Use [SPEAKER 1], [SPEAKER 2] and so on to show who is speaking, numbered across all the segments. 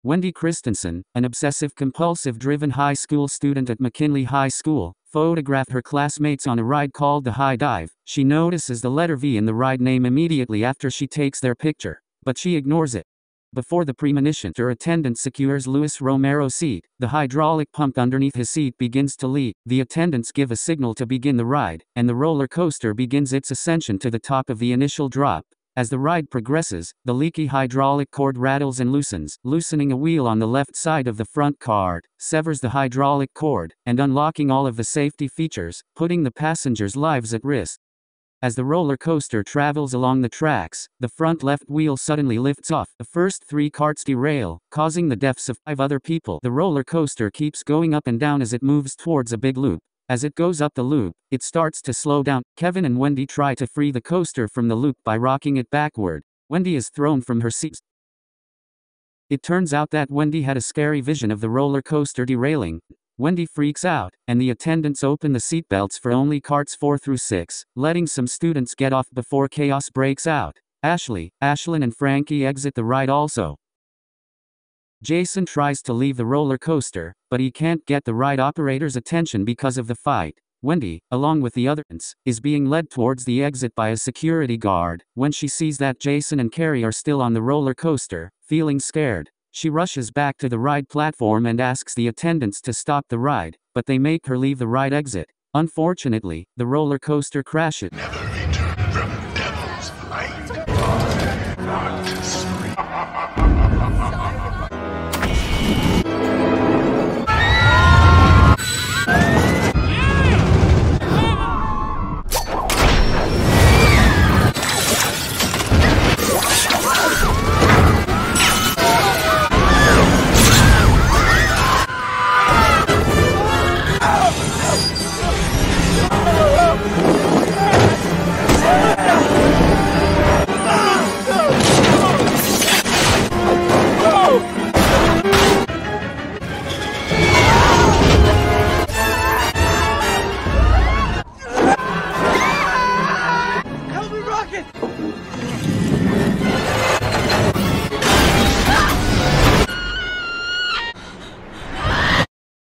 [SPEAKER 1] Wendy Christensen, an obsessive-compulsive driven high school student at McKinley High School, photographed her classmates on a ride called the High Dive. She notices the letter V in the ride name immediately after she takes their picture, but she ignores it. Before the premonition, her attendant secures Luis Romero's seat. The hydraulic pump underneath his seat begins to leak. The attendants give a signal to begin the ride, and the roller coaster begins its ascension to the top of the initial drop. As the ride progresses, the leaky hydraulic cord rattles and loosens, loosening a wheel on the left side of the front cart, severs the hydraulic cord, and unlocking all of the safety features, putting the passengers' lives at risk. As the roller coaster travels along the tracks, the front left wheel suddenly lifts off. The first 3 carts derail, causing the deaths of 5 other people. The roller coaster keeps going up and down as it moves towards a big loop. As it goes up the loop, it starts to slow down. Kevin and Wendy try to free the coaster from the loop by rocking it backward. Wendy is thrown from her seat. It turns out that Wendy had a scary vision of the roller coaster derailing. Wendy freaks out, and the attendants open the seatbelts for only carts 4 through 6, letting some students get off before chaos breaks out. Ashley, Ashlyn and Frankie exit the ride also. Jason tries to leave the roller coaster, but he can't get the ride operator's attention because of the fight. Wendy, along with the others, is being led towards the exit by a security guard. When she sees that Jason and Carrie are still on the roller coaster, feeling scared, she rushes back to the ride platform and asks the attendants to stop the ride, but they make her leave the ride exit. Unfortunately, the roller coaster crashes.
[SPEAKER 2] Never return from devil's fight. Not to sleep.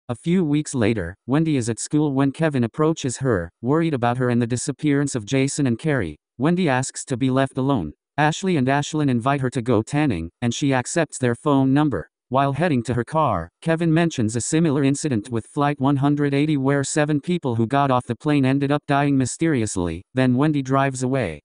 [SPEAKER 1] A few weeks later, Wendy is at school when Kevin approaches her, worried about her and the disappearance of Jason and Carrie. Wendy asks to be left alone. Ashley and Ashlyn invite her to go tanning, and she accepts their phone number. While heading to her car, Kevin mentions a similar incident with Flight 180 where 7 people who got off the plane ended up dying mysteriously. Then Wendy drives away.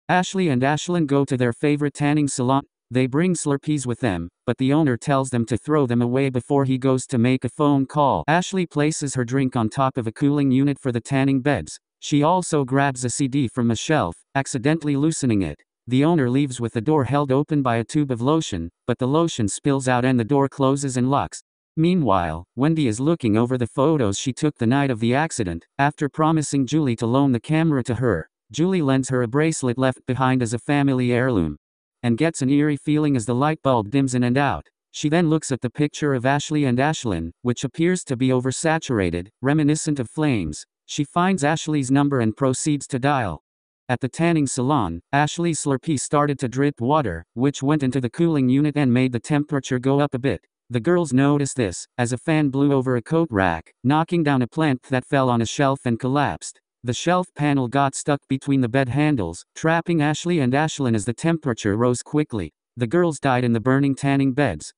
[SPEAKER 1] Ashley and Ashlyn go to their favorite tanning salon. They bring Slurpees with them, but the owner tells them to throw them away before he goes to make a phone call. Ashley places her drink on top of a cooling unit for the tanning beds. She also grabs a CD from a shelf, accidentally loosening it. The owner leaves with the door held open by a tube of lotion, but the lotion spills out and the door closes and locks. Meanwhile, Wendy is looking over the photos she took the night of the accident. After promising Julie to loan the camera to her, Julie lends her a bracelet left behind as a family heirloom, and gets an eerie feeling as the light bulb dims in and out. She then looks at the picture of Ashley and Ashlyn, which appears to be oversaturated, reminiscent of flames. She finds Ashley's number and proceeds to dial. At the tanning salon, Ashley's Slurpee started to drip water, which went into the cooling unit and made the temperature go up a bit. The girls noticed this, as a fan blew over a coat rack, knocking down a plant that fell on a shelf and collapsed. The shelf panel got stuck between the bed handles, trapping Ashley and Ashlyn as the temperature rose quickly. The girls died in the burning tanning beds.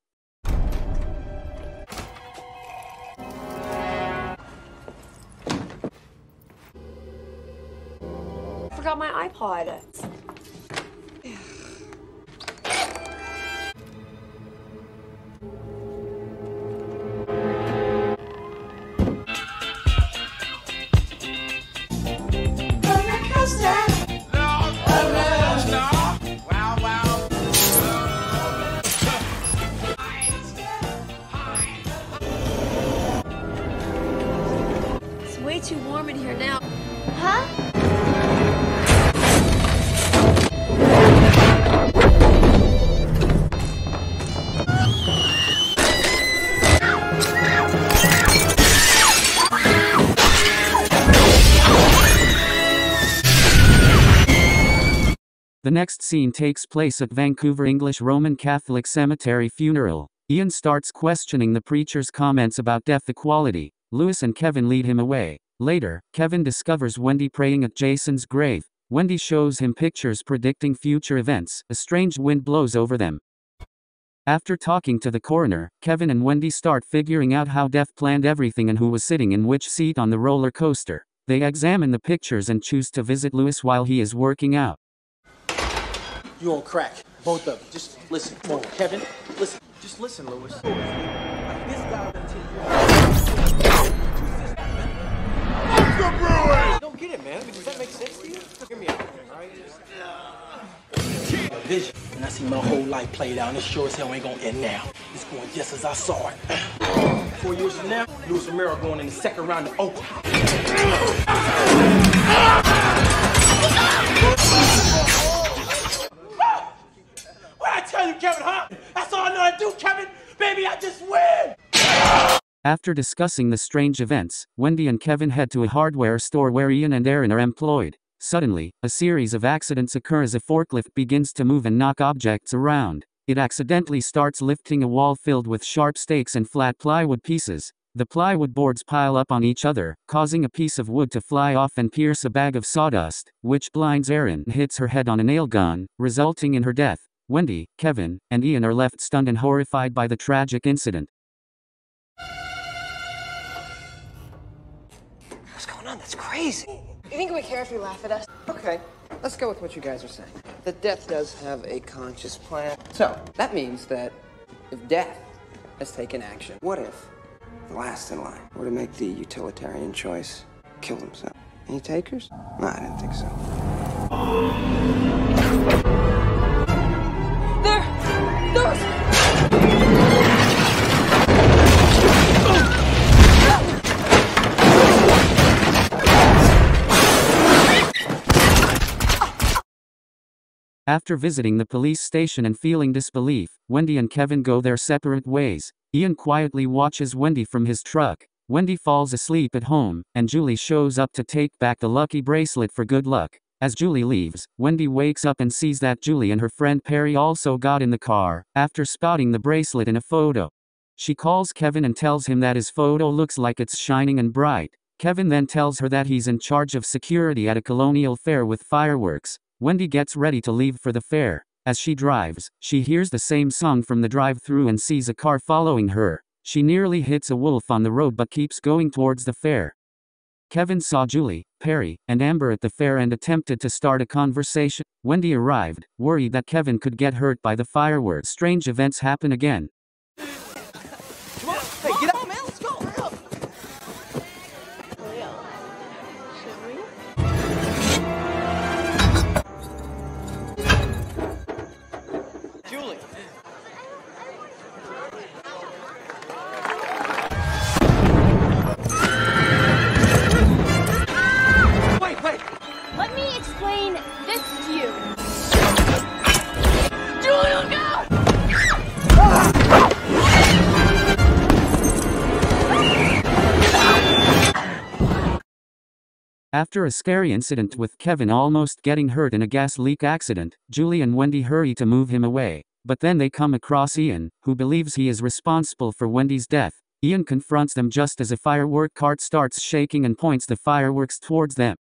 [SPEAKER 3] Forgot my iPod. It's way too warm in here now. Huh?
[SPEAKER 1] The next scene takes place at Vancouver English Roman Catholic Cemetery funeral. Ian starts questioning the preacher's comments about death equality. Louis and Kevin lead him away. Later, Kevin discovers Wendy praying at Jason's grave. Wendy shows him pictures predicting future events. A strange wind blows over them. After talking to the coroner, Kevin and Wendy start figuring out how Death planned everything and who was sitting in which seat on the roller coaster. They examine the pictures and choose to visit Louis while he is working out.
[SPEAKER 4] You on crack, both of you. Just listen. Come on, Kevin. Listen. Just listen, Louis. This guy don't get it, man. Does that make sense to you? Hear me out, all right? Vision. And I see my whole life played out, and it sure as hell ain't gonna end now. It's going just as I saw it. 4 years from now, Louis Romero going in the second round of Oakland. What I tell you, Kevin, huh? That's all I know how to do, Kevin. Baby, I just win.
[SPEAKER 1] After discussing the strange events, Wendy and Kevin head to a hardware store where Ian and Aaron are employed. Suddenly, a series of accidents occur as a forklift begins to move and knock objects around. It accidentally starts lifting a wall filled with sharp stakes and flat plywood pieces. The plywood boards pile up on each other, causing a piece of wood to fly off and pierce a bag of sawdust, which blinds Aaron and hits her head on a nail gun, resulting in her death. Wendy, Kevin, and Ian are left stunned and horrified by the tragic incident.
[SPEAKER 5] What's going on? That's crazy.
[SPEAKER 3] You think we care if you laugh at us?
[SPEAKER 5] Okay, let's go with what you guys are saying. That Death does have a conscious plan. So, that means that if Death has taken action, what if the last in line were to make the utilitarian choice, kill himself? Any takers? No, I didn't think so.
[SPEAKER 3] Those!
[SPEAKER 1] After visiting the police station and feeling disbelief, Wendy and Kevin go their separate ways. Ian quietly watches Wendy from his truck. Wendy falls asleep at home, and Julie shows up to take back the lucky bracelet for good luck. As Julie leaves, Wendy wakes up and sees that Julie and her friend Perry also got in the car, after spotting the bracelet in a photo. She calls Kevin and tells him that his photo looks like it's shining and bright. Kevin then tells her that he's in charge of security at a colonial fair with fireworks. Wendy gets ready to leave for the fair. As she drives, she hears the same song from the drive-thru and sees a car following her. She nearly hits a wolf on the road but keeps going towards the fair. Kevin saw Julie, Perry, and Amber at the fair and attempted to start a conversation. Wendy arrived, worried that Kevin could get hurt by the fireworks. Strange events happen again.
[SPEAKER 4] Come on, hey, get up, man. Let's go. Hurry up.
[SPEAKER 3] Leo, should we?
[SPEAKER 4] Julie. Wait.
[SPEAKER 3] Let me explain this to you. Julia, no!
[SPEAKER 1] After a scary incident with Kevin almost getting hurt in a gas leak accident, Julie and Wendy hurry to move him away. But then they come across Ian, who believes he is responsible for Wendy's death. Ian confronts them just as a firework cart starts shaking and points the fireworks towards them.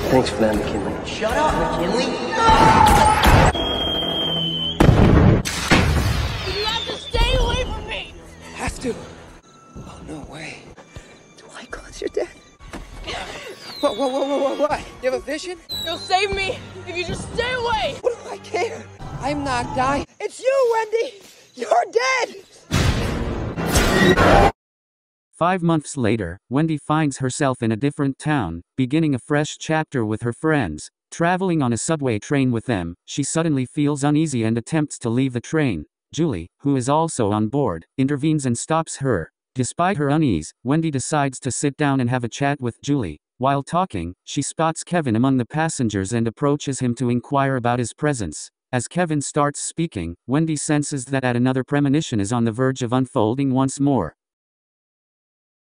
[SPEAKER 5] Thanks for that, McKinley.
[SPEAKER 4] Shut up, McKinley.
[SPEAKER 3] You have to stay away from me!
[SPEAKER 5] Have to? Oh, no way. Do I cause your death? Whoa. What? You have a vision?
[SPEAKER 3] You'll save me if you just stay away!
[SPEAKER 5] What do I care? I'm not dying. It's you, Wendy! You're dead!
[SPEAKER 1] 5 months later, Wendy finds herself in a different town, beginning a fresh chapter with her friends. Traveling on a subway train with them, she suddenly feels uneasy and attempts to leave the train. Julie, who is also on board, intervenes and stops her. Despite her unease, Wendy decides to sit down and have a chat with Julie. While talking, she spots Kevin among the passengers and approaches him to inquire about his presence. As Kevin starts speaking, Wendy senses that another premonition is on the verge of unfolding once more.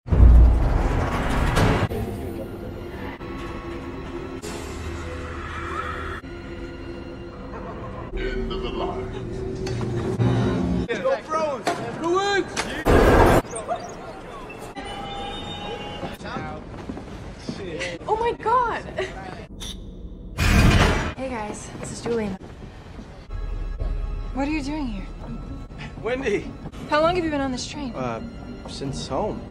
[SPEAKER 2] End of the line.
[SPEAKER 4] Go Bruins! Bruins!
[SPEAKER 6] Oh my god! Hey guys, this is Julian. What are you doing here?
[SPEAKER 4] Wendy!
[SPEAKER 6] How long have you been on this train?
[SPEAKER 4] Since home.